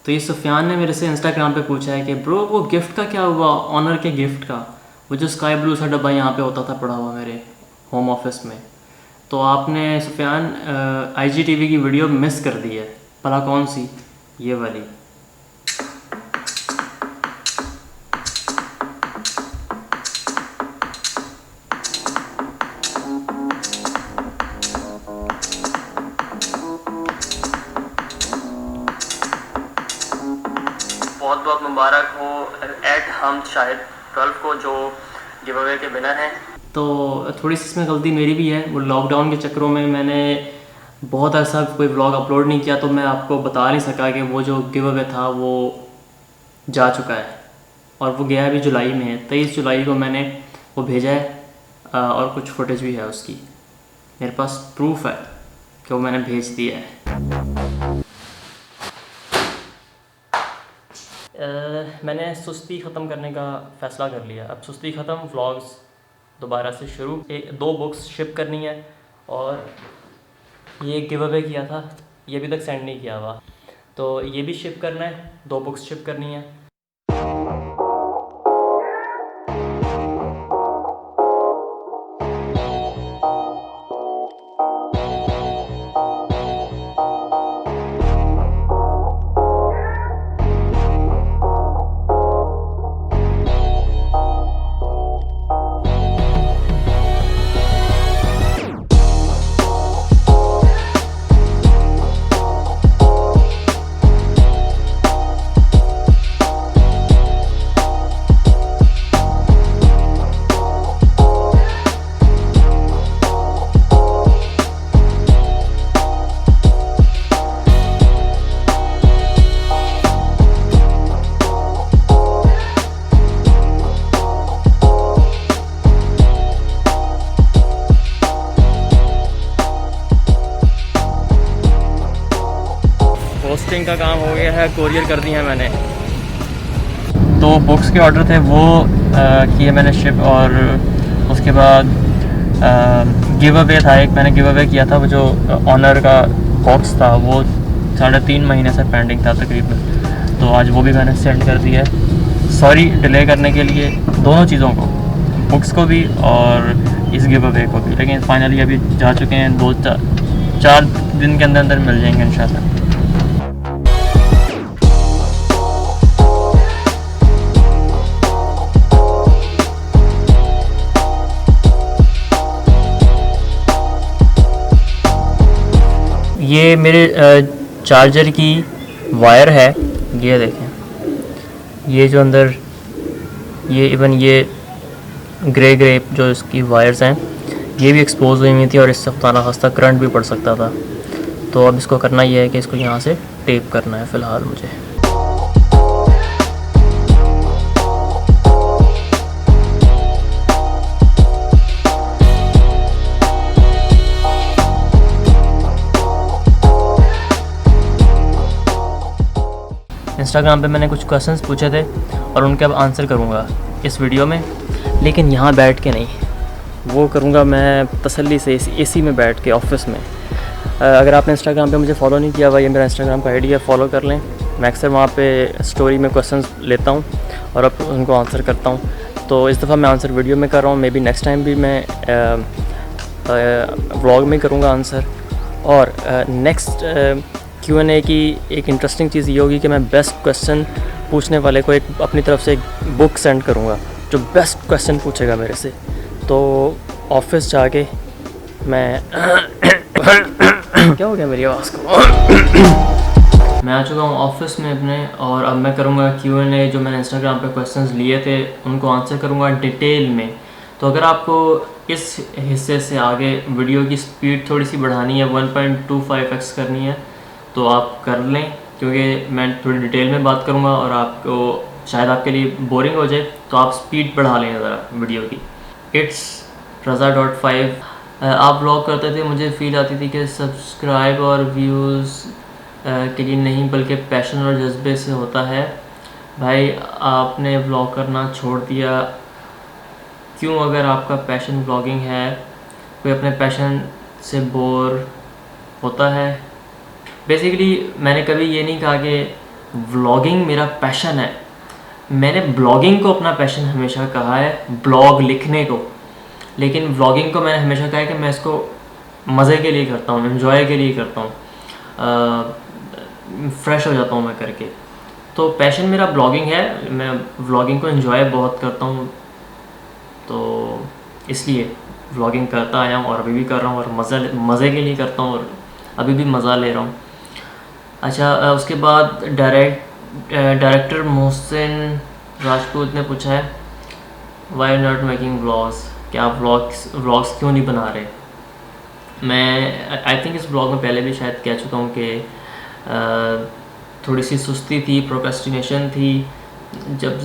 तो ये सुफियान ने मेरे से इंस्टाग्राम पे पूछा है कि ब्रो वो गिफ्ट का क्या हुआ, ऑनर के गिफ्ट का, वो जो स्काई ब्लू सा डब्बा यहाँ पे होता था पड़ा हुआ मेरे होम ऑफिस में। तो आपने सुफियान IGTV की वीडियो मिस कर दी है। भला कौन सी? ये वाली। बहुत बहुत मुबारक हो एट हम शायद 12 को जो गिव अवे के विनर हैं। तो थोड़ी सी इसमें गलती मेरी भी है, वो लॉकडाउन के चक्करों में मैंने बहुत ऐसा कोई व्लॉग अपलोड नहीं किया, तो मैं आपको बता नहीं सका कि वो जो गिव अवे था वो जा चुका है, और वो गया अभी जुलाई में है। 23 जुलाई को मैंने वो भेजा है, और कुछ फुटेज भी है उसकी, मेरे पास प्रूफ है कि वो मैंने भेज दिया है। मैंने सुस्ती ख़त्म करने का फ़ैसला कर लिया। अब सुस्ती ख़त्म, व्लॉग्स दोबारा से शुरू। 2 बुक्स शिप करनी है, और ये गिव अवे किया था, ये अभी तक सेंड नहीं किया हुआ, तो ये भी शिप करना है। 2 बुक्स शिप करनी है। पोस्टिंग का काम हो गया है, कोरियर कर दिया है मैंने। 2 बुक्स के ऑर्डर थे वो किए मैंने शिप, और उसके बाद गिव अवे था एक, मैंने गिव अवे किया था, वो जो ऑनर का बॉक्स था वो 3.5 महीने से पेंडिंग था तकरीबन, तो आज वो भी मैंने सेंड कर दिया है। सॉरी डिले करने के लिए, दोनों चीज़ों को, बुक्स को भी और इस गिव अवे को भी, लेकिन फाइनली अभी जा चुके हैं। 2-4 दिन के अंदर अंदर मिल जाएंगे इंशाल्लाह। ये मेरे चार्जर की वायर है, ये देखें, ये जो अंदर ये इवन ये ग्रे जो इसकी वायर्स हैं ये भी एक्सपोज हुई हुई थी, और इससे खुदा ना खास्ता करंट भी पड़ सकता था। तो अब इसको करना ये है कि इसको यहाँ से टेप करना है फ़िलहाल मुझे। इंस्टाग्राम पे मैंने कुछ क्वेश्चंस पूछे थे और उनके अब आंसर करूँगा इस वीडियो में, लेकिन यहाँ बैठ के नहीं, वो करूँगा मैं तसल्ली से एसी में बैठ के ऑफिस में। अगर आपने इंस्टाग्राम पे मुझे फॉलो नहीं किया हुआ, ये मेरा इंस्टाग्राम का आईडी है, फॉलो कर लें। मैं अक्सर वहाँ पे स्टोरी में क्वेश्चंस लेता हूँ और अब उनको आंसर करता हूँ। तो इस दफ़ा मैं आंसर वीडियो में कर रहा हूँ, मे बी नेक्स्ट टाइम भी मैं व्लॉग में करूँगा आंसर। और नेक्स्ट Q&A की एक इंटरेस्टिंग चीज़ ये होगी कि मैं बेस्ट क्वेश्चन पूछने वाले को एक अपनी तरफ से एक बुक सेंड करूँगा जो बेस्ट क्वेश्चन पूछेगा मेरे से। तो ऑफिस जाके मैं क्या हो गया मेरी आवाज़ को मैं आ चुका हूँ ऑफिस में अपने, और अब मैं करूँगा Q&A। जो मैंने इंस्टाग्राम पे क्वेश्चंस लिए थे उनको आंसर करूँगा डिटेल में। तो अगर आपको इस हिस्से से आगे वीडियो की स्पीड थोड़ी सी बढ़ानी है, 1.25x करनी है, तो आप कर लें, क्योंकि मैं थोड़ी डिटेल में बात करूँगा और आपको शायद आपके लिए बोरिंग हो जाए, तो आप स्पीड बढ़ा लें ज़रा वीडियो की। It's Raza.5 आप व्लॉग करते थे, मुझे फील आती थी कि सब्सक्राइब और व्यूज़ के लिए नहीं बल्कि पैशन और जज्बे से होता है। भाई आपने व्लॉग करना छोड़ दिया क्यों? अगर आपका पैशन व्लॉगिंग है, कोई अपने पैशन से बोर होता है। बेसिकली मैंने कभी ये नहीं कहा कि व्लॉगिंग मेरा पैशन है। मैंने ब्लॉगिंग को अपना पैशन हमेशा कहा है, ब्लॉग लिखने को, लेकिन व्लॉगिंग को मैंने हमेशा कहा है कि मैं इसको मज़े के लिए करता हूँ, एंजॉय के लिए करता हूँ, फ्रेश हो जाता हूँ मैं करके। तो पैशन मेरा ब्लॉगिंग है, मैं व्लॉगिंग को एंजॉय बहुत करता हूँ, तो इसलिए व्लॉगिंग करता आया हूँ और अभी भी कर रहा हूँ, और मज़े के लिए करता हूँ और अभी भी मज़ा ले रहा हूँ। अच्छा, उसके बाद डायरेक्टर मोहसिन राजपूत ने पूछा है वाई नॉट मेकिंग व्लॉग्स, क्या आप व्लॉग्स क्यों नहीं बना रहे। मैं आई थिंक इस ब्लॉग में पहले भी शायद कह चुका हूँ कि थोड़ी सी सुस्ती थी, प्रोक्रेस्टिनेशन थी, जब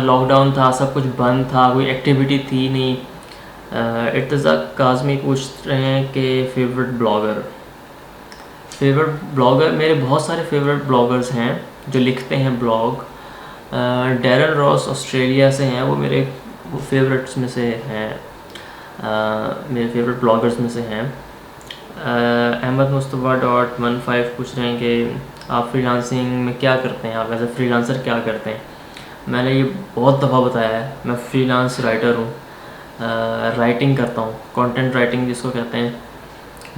लॉकडाउन था, सब कुछ बंद था, कोई एक्टिविटी थी नहीं। इर्तज़ा काज़मी पूछ रहे हैं कि फेवरेट ब्लॉगर मेरे बहुत सारे फेवरेट ब्लॉगर्स हैं जो लिखते हैं ब्लॉग। डैरन रॉस ऑस्ट्रेलिया से हैं, वो मेरे फेवरेट्स में से हैं, मेरे फेवरेट ब्लॉगर्स में से हैं। अहमद मुस्तफ़ा .15 पूछ रहे हैं कि आप फ्रीलांसिंग में क्या करते हैं, आप एज ए फ्रीलांसर क्या करते हैं। मैंने ये बहुत दफ़ा बताया है, मैं फ्रीलांस राइटर हूँ, राइटिंग करता हूँ, कंटेंट राइटिंग जिसको कहते हैं।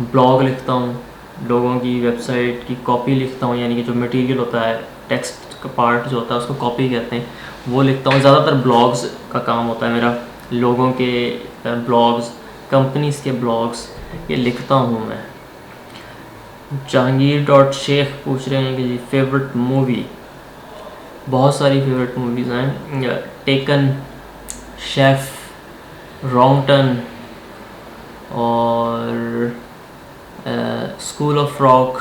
ब्लॉग लिखता हूँ, लोगों की वेबसाइट की कॉपी लिखता हूँ, यानी कि जो मटेरियल होता है, टेक्स्ट का पार्ट जो होता है उसको कॉपी कहते हैं, वो लिखता हूँ। ज़्यादातर ब्लॉग्स का काम होता है मेरा, लोगों के ब्लॉग्स, कंपनीज़ के ब्लॉग्स, ये लिखता हूँ मैं। जहांगीर शेख पूछ रहे हैं कि जी फेवरेट मूवी, बहुत सारी फेवरेट मूवीज़ हैं। टेकन, शेफ़, रॉन्ग टर्न और स्कूल ऑफ रॉक,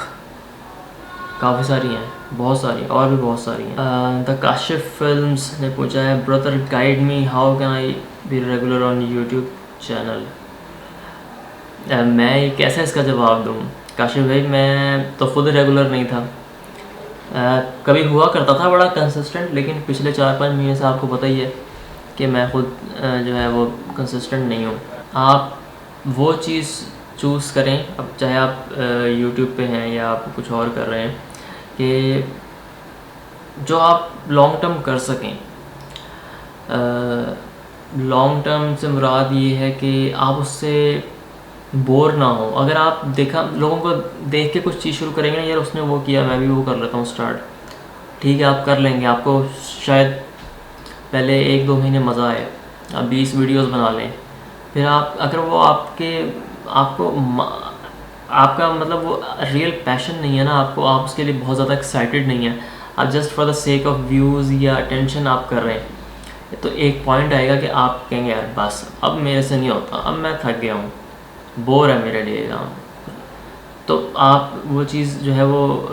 काफ़ी सारी हैं, बहुत सारी, और भी बहुत सारी हैं। द काशिफ फिल्म्स ने पूछा है brother guide me how can I be regular on YouTube channel. मैं कैसे इसका जवाब दूँ काशिफ भाई, मैं तो खुद रेगुलर नहीं था। कभी हुआ करता था बड़ा कंसिस्टेंट, लेकिन पिछले 4-5 महीने से आपको पता ही है कि मैं खुद जो है वो कंसिस्टेंट नहीं हूँ। आप वो चीज़ चूज़ करें, अब चाहे आप यूट्यूब पे हैं या आप कुछ और कर रहे हैं, कि जो आप लॉन्ग टर्म कर सकें। लॉन्ग टर्म से मुराद ये है कि आप उससे बोर ना हो। अगर आप लोगों को देख के कुछ चीज़ शुरू करेंगे ना, यार उसने वो किया मैं भी वो कर लेता हूँ स्टार्ट, ठीक है आप कर लेंगे, आपको शायद पहले 1-2 महीने मज़ा आए, आप 20 वीडियोस बना लें, फिर आप अगर वो आपका मतलब वो रियल पैशन नहीं है ना, आप उसके लिए बहुत ज़्यादा एक्साइटेड नहीं है, आप just for the sake of views या अटेंशन आप कर रहे हैं, तो एक पॉइंट आएगा कि आप कहेंगे यार बस अब मेरे से नहीं होता, अब मैं थक गया हूँ, बोर है मेरे लिए काम। तो आप वो चीज़ जो है वो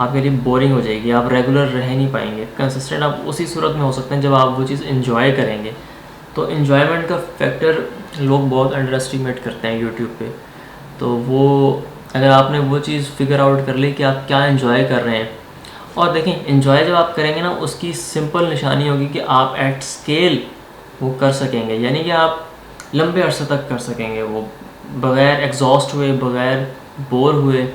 आपके लिए बोरिंग हो जाएगी, आप रेगुलर रह नहीं पाएंगे। कंसिस्टेंट आप उसी सूरत में हो सकते हैं जब आप वो चीज़ इन्जॉय करेंगे। तो इन्जॉयमेंट का फैक्टर लोग बहुत अंडर एस्टिमेट करते हैं यूट्यूब पे। तो वो अगर आपने वो चीज़ फिगर आउट कर ली कि आप क्या इन्जॉय कर रहे हैं, और देखें इन्जॉय जब आप करेंगे ना, उसकी सिंपल निशानी होगी कि आप एट स्केल वो कर सकेंगे, यानी कि आप लंबे अरसे तक कर सकेंगे वो बग़ैर एग्जॉस्ट हुए, बग़ैर बोर हुए।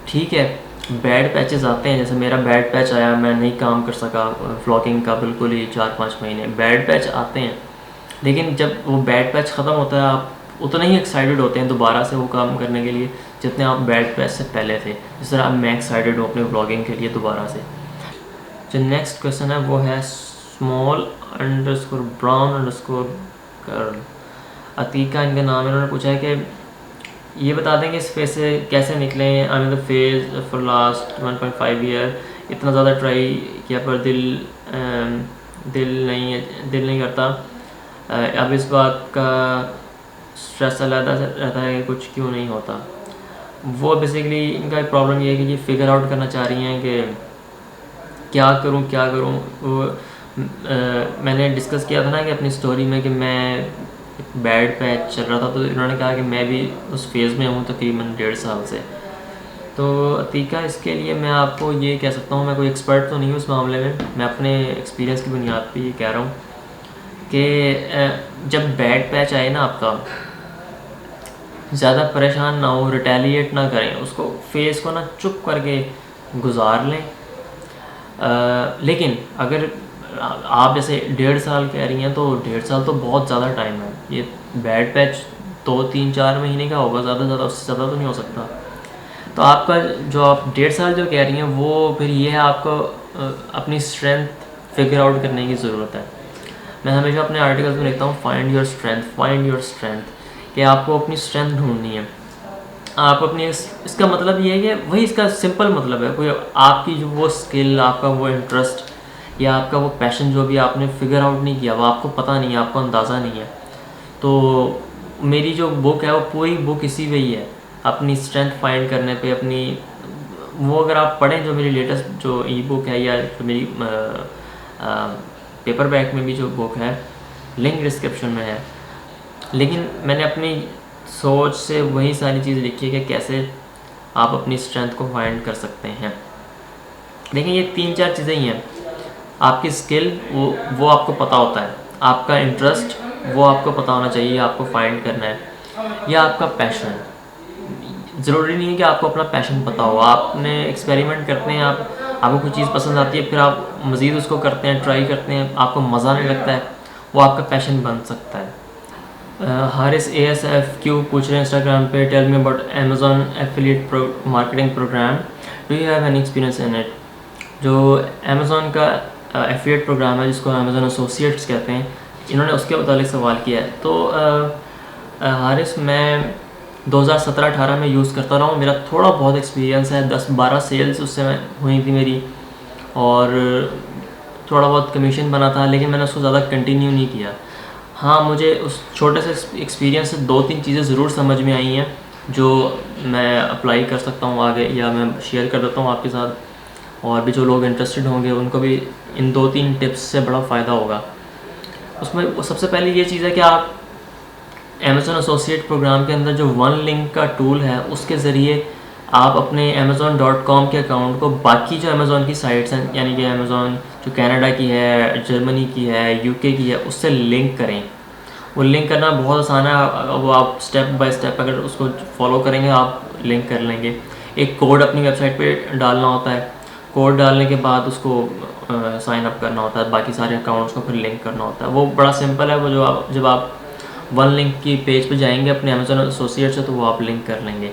ठीक है, बैड पैचेस आते हैं, जैसे मेरा बैड पैच आया, मैं नहीं काम कर सका व्लॉगिंग का बिल्कुल ही 4-5 महीने, बैड पैच आते हैं, लेकिन जब वो बैड पैच ख़त्म होता है आप उतना ही एक्साइटेड होते हैं दोबारा से वो काम करने के लिए जितने आप बैड पैच से पहले थे। जिस तरह मैं एक्साइटेड हूँ अपने व्लॉगिंग के लिए दोबारा से। जो नेक्स्ट क्वेश्चन है वो है small_brown_girl, अतीका इनका नाम है। उन्होंने पूछा है कि ये बता दें कि इस फेज से कैसे निकलें। I mean the phase for last 1.5 year, इतना ज़्यादा ट्राई किया पर दिल नहीं करता। अब इस बात का स्ट्रेस अलग रहता है कि कुछ क्यों नहीं होता। वो बेसिकली इनका प्रॉब्लम ये है कि ये फिगर आउट करना चाह रही हैं कि क्या करूं। वो मैंने डिस्कस किया था ना कि अपनी स्टोरी में कि मैं बैड पैच चल रहा था, तो इन्होंने कहा कि मैं भी उस फेज़ में हूँ तकरीबन 1.5 साल से। तो अतीका, इसके लिए मैं आपको ये कह सकता हूँ, मैं कोई एक्सपर्ट तो नहीं हूँ इस मामले में, मैं अपने एक्सपीरियंस की बुनियाद पे ये कह रहा हूँ कि जब बैड पैच आए ना आपका, ज़्यादा परेशान ना हो, रिटेलिएट ना करें, उसको फेस को ना चुप करके गुजार लें। लेकिन अगर आप जैसे 1.5 साल कह रही हैं, तो 1.5 साल तो बहुत ज़्यादा टाइम है। ये बैड पैच 2-3-4 महीने का होगा, ज़्यादा से ज़्यादा, उससे ज़्यादा तो नहीं हो सकता। तो आपका जो आप 1.5 साल जो कह रही हैं, वो फिर ये है, आपको अपनी स्ट्रेंथ फिगर आउट करने की ज़रूरत है। मैं हमेशा अपने आर्टिकल्स में लिखता हूँ find your strength, find your strength, कि आपको अपनी स्ट्रेंथ ढूंढनी है। आप अपनी इसका मतलब ये है कि वही इसका सिंपल मतलब है, कोई आपकी जो वो स्किल, आपका वो इंटरेस्ट या आपका वो पैशन जो भी आपने फिगर आउट नहीं किया, वो आपको पता नहीं है, आपको अंदाज़ा नहीं है। तो मेरी जो बुक है वो पूरी बुक इसी पे ही है, अपनी स्ट्रेंथ फाइंड करने पे। अपनी वो अगर आप पढ़ें, जो मेरी लेटेस्ट जो ई बुक है, या जो मेरी पेपर बैक में भी जो बुक है, लिंक डिस्क्रिप्शन में है। लेकिन मैंने अपनी सोच से वही सारी चीज़ लिखी है कि कैसे आप अपनी स्ट्रेंथ को फाइंड कर सकते हैं। देखिए, ये 3-4 चीज़ें ही हैं। आपकी स्किल वो आपको पता होता है, आपका इंटरेस्ट वो आपको पता होना चाहिए, आपको फाइंड करना है, या आपका पैशन। ज़रूरी नहीं है कि आपको अपना पैशन पता हो, आपने एक्सपेरिमेंट करते हैं, आपको कोई चीज़ पसंद आती है, फिर आप मज़ीद उसको करते हैं, ट्राई करते हैं, आपको मज़ा नहीं लगता है, वो आपका पैशन बन सकता है। हारिस ASFQ पूछ रहे हैं इंस्टाग्राम पे, tell me about Amazon affiliate marketing programme, do you have any experience in it. जो अमेज़ॉन का एफिलिएट प्रोग्राम है, जिसको अमेज़ॉन एसोसिएट्स कहते हैं, इन्होंने उसके मुतालिक सवाल किया है। तो हारिस, मैं 2017-18 में यूज़ करता रहा हूँ, मेरा थोड़ा बहुत एक्सपीरियंस है, 10-12 सेल्स उससे हुई थी मेरी, और थोड़ा बहुत कमीशन बना था, लेकिन मैंने उसको ज़्यादा कंटिन्यू नहीं किया। हाँ, मुझे उस छोटे से एक्सपीरियंस से 2-3 चीज़ें ज़रूर समझ में आई हैं, जो मैं अप्लाई कर सकता हूँ आगे, या मैं शेयर कर देता हूँ आपके साथ, और भी जो लोग इंटरेस्टेड होंगे उनको भी इन 2-3 टिप्स से बड़ा फ़ायदा होगा। उसमें सबसे पहले ये चीज़ है कि आप अमेज़ॉन एसोसिएट प्रोग्राम के अंदर जो वन लिंक का टूल है, उसके ज़रिए आप अपने amazon.com के अकाउंट को बाकी जो अमेज़ॉन की साइट्स हैं, यानी कि अमेज़ॉन जो कनाडा की है, जर्मनी की है, यूके की है, उससे लिंक करें। वो लिंक करना बहुत आसान है, वो आप स्टेप बाय स्टेप अगर उसको फॉलो करेंगे, आप लिंक कर लेंगे। एक कोड अपनी वेबसाइट पे डालना होता है, कोड डालने के बाद उसको साइन अप करना होता है, बाकी सारे अकाउंट्स को फिर लिंक करना होता है। वो बड़ा सिंपल है, वो जब आप वन लिंक की पेज पे जाएंगे अपने अमेज़ॉन एसोसिएट से, तो वो आप लिंक कर लेंगे।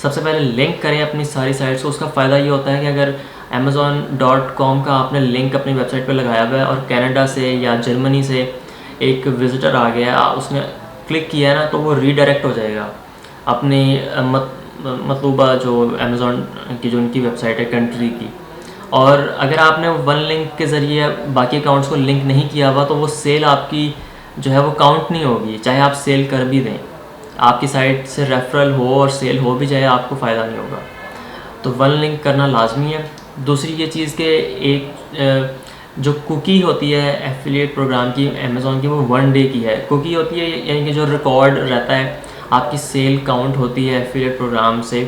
सबसे पहले लिंक करें अपनी सारी साइट्स को। उसका फ़ायदा ये होता है कि अगर amazon.com का आपने लिंक अपनी वेबसाइट पे लगाया हुआ है, और कनाडा से या जर्मनी से एक विज़िटर आ गया, उसने क्लिक किया है ना, तो वो रीडायरेक्ट हो जाएगा अपनी मतलूबा जो अमेज़ॉन की जो उनकी वेबसाइट है कंट्री की। और अगर आपने वन लिंक के ज़रिए बाकी अकाउंट्स को लिंक नहीं किया हुआ, तो वो सेल आपकी जो है वो काउंट नहीं होगी, चाहे आप सेल कर भी दें। आपकी साइट से रेफरल हो और सेल हो भी जाए, आपको फ़ायदा नहीं होगा। तो वन लिंक करना लाजमी है। दूसरी ये चीज़ कि एक जो कुकी होती है एफिलिएट प्रोग्राम की, अमेज़ॉन की, वो 1 डे की है। कुकी होती है यानी कि जो रिकॉर्ड रहता है, आपकी सेल काउंट होती है एफिलिएट प्रोग्राम से।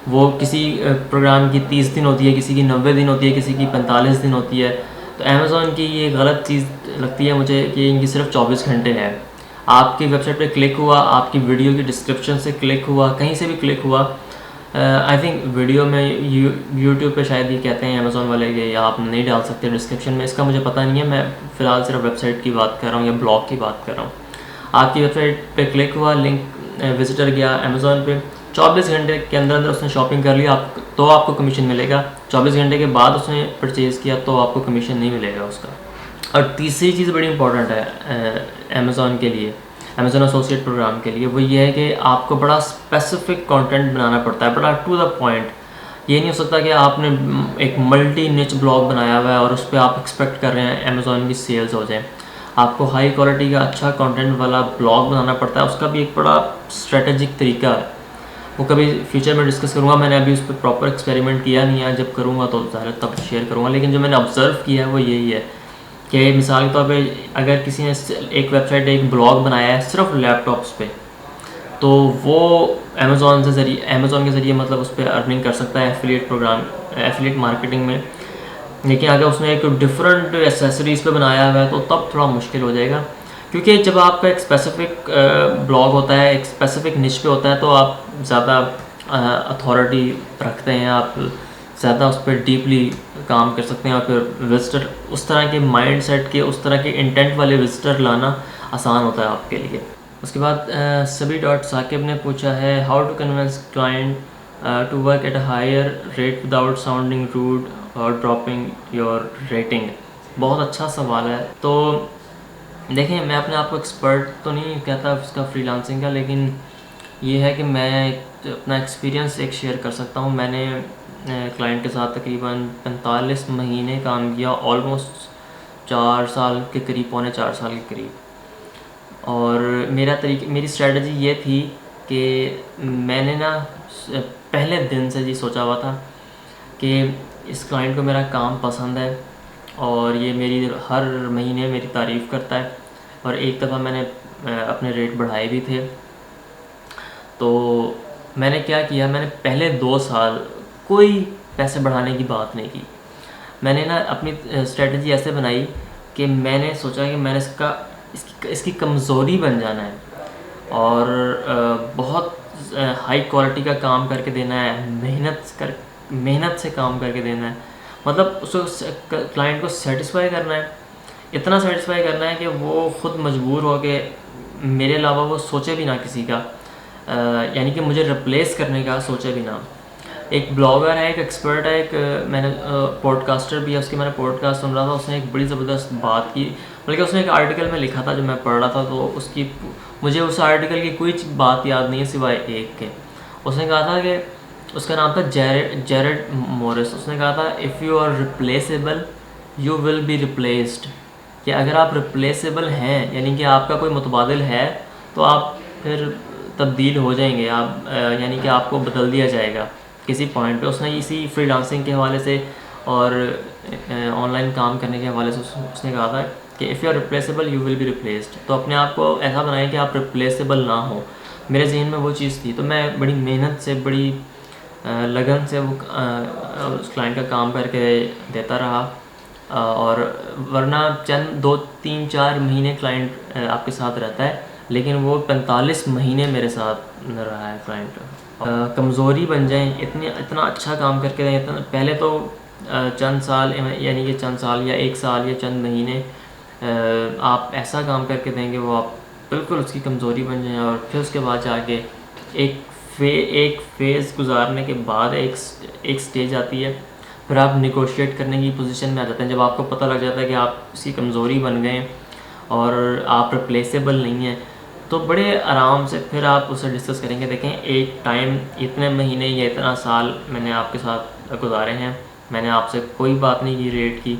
वो किसी प्रोग्राम की 30 दिन होती है, किसी की 90 दिन होती है, किसी की 45 दिन होती है। तो अमेज़ॉन की ये गलत चीज़ लगती है मुझे कि इनकी सिर्फ 24 घंटे है। आपकी वेबसाइट पे क्लिक हुआ, आपकी वीडियो की डिस्क्रिप्शन से क्लिक हुआ, कहीं से भी क्लिक हुआ, आई थिंक वीडियो में यूट्यूब पे शायद ये कहते हैं अमेज़ॉन वाले कि आप नहीं डाल सकते डिस्क्रिप्शन में, इसका मुझे पता नहीं है। मैं फ़िलहाल सिर्फ वेबसाइट की बात कर रहा हूँ या ब्लॉग की बात कर रहा हूँ। आपकी वेबसाइट पे क्लिक हुआ, लिंक विजिटर गया अमेज़ॉन पे, 24 घंटे के अंदर अंदर उसने शॉपिंग कर लिया, तो आपको कमीशन मिलेगा। 24 घंटे के बाद उसने परचेज़ किया तो आपको कमीशन नहीं मिलेगा उसका। और तीसरी चीज़ बड़ी इंपॉर्टेंट है अमेज़ॉन के लिए, अमेज़ॉन एसोसिएट प्रोग्राम के लिए, वो ये है कि आपको बड़ा स्पेसिफिक कंटेंट बनाना पड़ता है, बड़ा टू द पॉइंट। ये नहीं हो सकता कि आपने एक मल्टी निच ब्लॉग बनाया हुआ है और उस पर आप एक्सपेक्ट कर रहे हैं अमेज़ॉन की सेल्स हो जाए। आपको हाई क्वालिटी का अच्छा कंटेंट वाला ब्लॉग बनाना पड़ता है, उसका भी एक बड़ा स्ट्रेटेजिक तरीका है। वो कभी फ्यूचर में डिस्कस करूँगा, मैंने अभी उस पर प्रॉपर एक्सपेरिमेंट किया नहीं है, जब करूँगा तो ज़्यादा तब शेयर करूँगा। लेकिन जो मैंने ऑब्ज़र्व किया है वो यही है कि मिसाल के तौर पे अगर किसी ने एक वेबसाइट, एक ब्लॉग बनाया है सिर्फ लैपटॉप्स पे, तो वो अमेज़ॉन के ज़रिए मतलब उस पर अर्निंग कर सकता है एफिलिएट प्रोग्राम, एफिलिएट मार्केटिंग में। लेकिन अगर उसने एक डिफरेंट एसेसरीज़ पे बनाया हुआ है तो तब थोड़ा मुश्किल हो जाएगा, क्योंकि जब आपका एक स्पेसिफिक ब्लॉग होता है, एक स्पेसिफिक निश पे होता है, तो आप ज़्यादा अथॉरिटी रखते हैं, आप ज़्यादा उस पर डीपली काम कर सकते हैं, और फिर विजिटर उस तरह के माइंड सेट के, उस तरह के इंटेंट वाले विजिटर लाना आसान होता है आपके लिए। उसके बाद सभी डॉट साकिब ने पूछा है, how to convince client to work at a higher rate without sounding rude और ड्रॉपिंग योर रेटिंग। बहुत अच्छा सवाल है। तो देखें, मैं अपने आप को एक्सपर्ट तो नहीं कहता उसका फ्रीलांसिंग का, लेकिन ये है कि मैं अपना एक्सपीरियंस एक शेयर कर सकता हूँ। मैंने क्लाइंट के साथ तकरीबन 45 महीने काम किया, ऑलमोस्ट 4 साल के करीब, पौने 4 साल के करीब। और मेरी स्ट्रेटजी ये थी कि मैंने ना पहले दिन से जी सोचा हुआ था कि इस क्लाइंट को मेरा काम पसंद है और ये मेरी हर महीने मेरी तारीफ़ करता है, और एक दफ़ा मैंने अपने रेट बढ़ाए भी थे। तो मैंने क्या किया, मैंने पहले 2 साल कोई पैसे बढ़ाने की बात नहीं की। मैंने ना अपनी स्ट्रेटजी ऐसे बनाई कि मैंने सोचा कि मैंने इसकी कमज़ोरी बन जाना है, और बहुत हाई क्वालिटी का काम करके देना है, मेहनत से काम करके देना है। मतलब उसको क्लाइंट को सेटिस्फाई करना है, इतना सेटिस्फाई करना है कि वो ख़ुद मजबूर हो के मेरे अलावा वो सोचे भी ना किसी का, यानी कि मुझे रिप्लेस करने का सोचे भी ना। एक ब्लॉगर है, एक एक्सपर्ट है, एक मैंने पॉडकास्टर भी है, उसकी मैंने पॉडकास्ट सुन रहा था, उसने एक बड़ी ज़बरदस्त बात की, बल्कि उसने एक आर्टिकल में लिखा था जो मैं पढ़ रहा था, तो मुझे उस आर्टिकल की कोई बात याद नहीं है सिवाय एक के। उसने कहा था कि उसका नाम था जेरेड मोरिस। उसने कहा था, if you are replaceable you will be replaced. कि अगर आप रिप्लेसेबल हैं, यानी कि आपका कोई मुतबादिल है, तो आप फिर तब्दील हो जाएंगे, आप यानी कि आपको बदल दिया जाएगा किसी पॉइंट पे। उसने इसी फ्रीलांसिंग के हवाले से और ऑनलाइन काम करने के हवाले से उसने कहा था कि if you are replaceable you will be replaced. तो अपने आप को ऐसा बनाएं कि आप रिप्लेसेबल ना हो। मेरे जहन में वो चीज़ थी, तो मैं बड़ी मेहनत से, बड़ी लगन से वो उस क्लाइंट का काम करके देता रहा, और वरना चंद 2-3-4 महीने क्लाइंट आपके साथ रहता है, लेकिन वो 45 महीने मेरे साथ रहा है क्लाइंट। कमज़ोरी बन जाए, इतना अच्छा काम करके दें, पहले तो चंद साल, यानी कि चंद साल या 1 साल या चंद महीने आप ऐसा काम करके देंगे वो आप बिल्कुल उसकी कमज़ोरी बन जाए, और फिर उसके बाद जाके एक फेज़ गुजारने के बाद एक स्टेज आती है, फिर आप निगोशिएट करने की पोजीशन में आ जाते हैं, जब आपको पता लग जाता है कि आप उसकी कमज़ोरी बन गए और आप रिप्लेसेबल नहीं हैं। तो बड़े आराम से फिर आप उससे डिस्कस करेंगे। देखें, एक टाइम, इतने महीने या इतना साल मैंने आपके साथ गुजारे हैं, मैंने आपसे कोई बात नहीं की रेट की,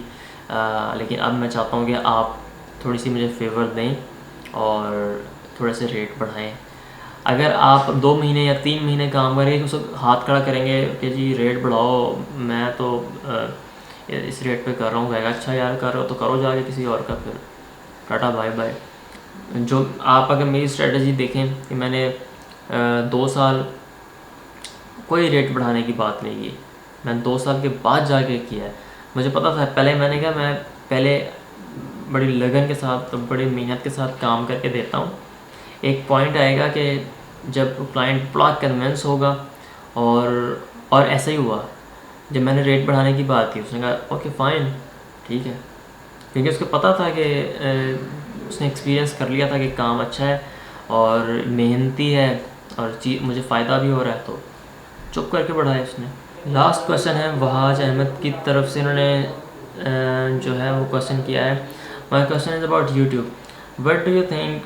लेकिन अब मैं चाहता हूँ कि आप थोड़ी सी मुझे फेवर दें और थोड़े से रेट बढ़ाएं। अगर आप 2 महीने या 3 महीने काम करेंगे, उसको हाथ खड़ा करेंगे कि जी रेट बढ़ाओ, मैं तो इस रेट पे कर रहा हूँ, कहेगा अच्छा यार कर रहे हो तो करो जाके किसी और का, फिर टाटा बाय बाय। जो आप अगर मेरी स्ट्रेटजी देखें कि मैंने 2 साल कोई रेट बढ़ाने की बात नहीं की, मैंने 2 साल के बाद जाके किया है। मुझे पता था पहले, मैंने कहा मैं पहले बड़ी लगन के साथ, बड़ी मेहनत के साथ काम करके देता हूँ। एक पॉइंट आएगा कि जब क्लाइंट बड़ा कन्विंस होगा, और ऐसा ही हुआ। जब मैंने रेट बढ़ाने की बात की, उसने कहा ओके फ़ाइन, ठीक है, क्योंकि उसको पता था कि उसने एक्सपीरियंस कर लिया था कि काम अच्छा है और मेहनती है और मुझे फ़ायदा भी हो रहा है, तो चुप करके बढ़ाया उसने। लास्ट क्वेश्चन है वहाज अहमद की तरफ से, उन्होंने जो है वो क्वेश्चन किया है, my question is about YouTube, what do you think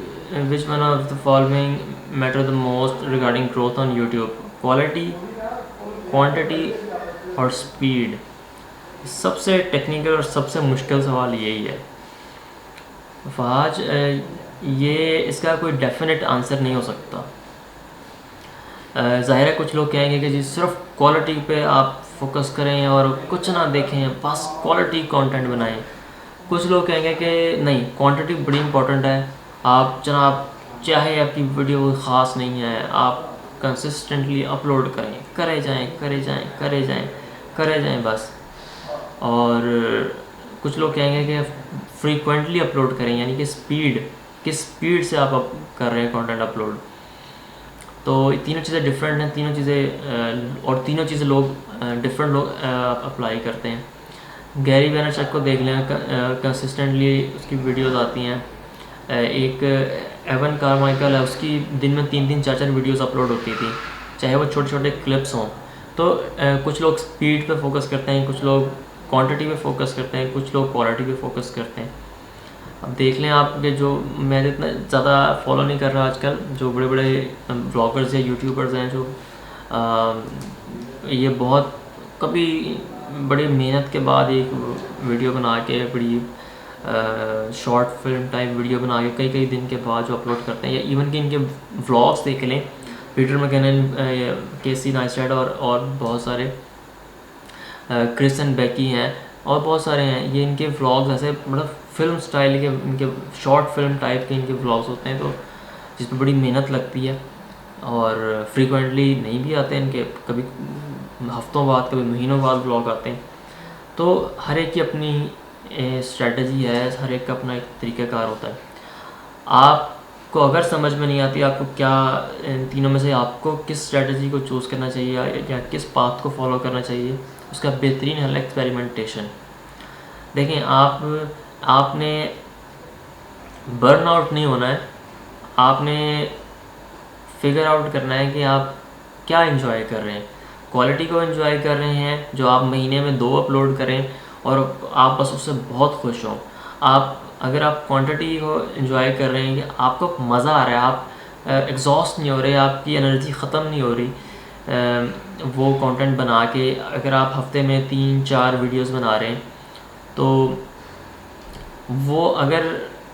which one of the following matter the most regarding growth on YouTube, quality, quantity और स्पीड। सबसे टेक्निकल और सबसे मुश्किल सवाल यही है फहाज। ये इसका कोई डेफिनेट आंसर नहीं हो सकता। ज़ाहिर है कुछ लोग कहेंगे कि जी सिर्फ क्वालिटी पे आप फोकस करें और कुछ ना देखें, बस क्वालिटी कंटेंट बनाएं। कुछ लोग कहेंगे कि नहीं, क्वांटिटी बड़ी इंपॉर्टेंट है, आप जनाब चाहे आपकी वीडियो ख़ास नहीं है, आप कंसिस्टेंटली अपलोड करें, करे जाएं बस। और कुछ लोग कहेंगे कि फ्रीक्वेंटली अपलोड करें, यानी कि स्पीड, किस स्पीड से आप कर रहे हैं कंटेंट अपलोड। तो तीनों चीज़ें डिफरेंट हैं, तीनों चीज़ें और तीनों चीज़ें लोग डिफरेंट लोग अप्लाई करते हैं। गैरी वेनरचक को देख लें, कंसिस्टेंटली उसकी वीडियोस आती हैं। एक एवन कारमाइकल है, उसकी दिन में 3-3 4-4 वीडियोस अपलोड होती थी, चाहे वो छोटे छोटे क्लिप्स हों। तो कुछ लोग स्पीड पे फोकस करते हैं, कुछ लोग क्वांटिटी पे फोकस करते हैं, कुछ लोग क्वालिटी पे फोकस करते हैं। अब देख लें आपके जो, मैं इतना ज़्यादा फॉलो नहीं कर रहा आजकल, जो बड़े बड़े ब्लॉगर्स या यूट्यूबर्स हैं जो ये बहुत कभी बड़ी मेहनत के बाद एक वीडियो बना के, बड़ी शॉर्ट फिल्म टाइप वीडियो बना के कई कई दिन के बाद जो अपलोड करते हैं, या इवन कि इनके व्लॉग्स देख लें, पीटर मैककिनन, केसी नाइस्टेड और बहुत सारे क्रिस एंड बेकी हैं और बहुत सारे हैं, ये इनके व्लॉग्स ऐसे मतलब फिल्म स्टाइल के, इनके शॉर्ट फिल्म टाइप के इनके व्लॉग्स होते हैं, तो जिस पर बड़ी मेहनत लगती है और फ्रीक्वेंटली नहीं भी आते इनके, कभी हफ्तों बाद, कभी महीनों बाद व्लॉग आते हैं। तो हर एक की अपनी स्ट्रेटजी है, हर एक का अपना एक तरीक़ाकार होता है। आपको अगर समझ में नहीं आती आपको क्या, इन तीनों में से आपको किस स्ट्रेटजी को चूज़ करना चाहिए या किस पाथ को फॉलो करना चाहिए, उसका बेहतरीन हल एक्सपेरिमेंटेशन। देखें, आपने बर्न आउट नहीं होना है, आपने फिगर आउट करना है कि आप क्या एंजॉय कर रहे हैं। क्वालिटी को एंजॉय कर रहे हैं जो आप महीने में 2 अपलोड करें और आप बस उससे बहुत खुश हों। अगर आप क्वांटिटी को एंजॉय कर रहे हैं कि आपको मज़ा आ रहा है, आप एग्जॉस्ट नहीं हो रहे, आपकी एनर्जी ख़त्म नहीं हो रही वो कंटेंट बना के, अगर आप हफ्ते में 3-4 वीडियोस बना रहे हैं तो वो अगर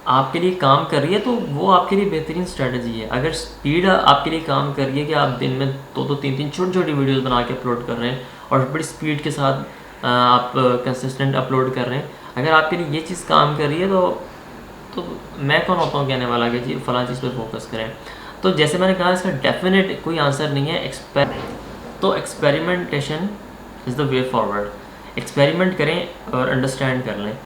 आपके लिए काम कर रही है तो वो आपके लिए बेहतरीन स्ट्रेटजी है। अगर स्पीड आपके लिए काम कर रही है कि आप दिन में 2-2 3-3 छोटी छोटी वीडियोस बना के अपलोड कर रहे हैं और बड़ी स्पीड के साथ आप कंसिस्टेंट अपलोड कर रहे हैं, अगर आपके लिए ये चीज़ काम कर रही है तो मैं कौन होता हूँ कहने वाला कि फ़लाँ चीज़ पे फोकस करें। तो जैसे मैंने कहा, इसका डेफिनेट कोई आंसर नहीं है। तो experimentation is the way forward. Experiment करें और अंडरस्टैंड कर लें।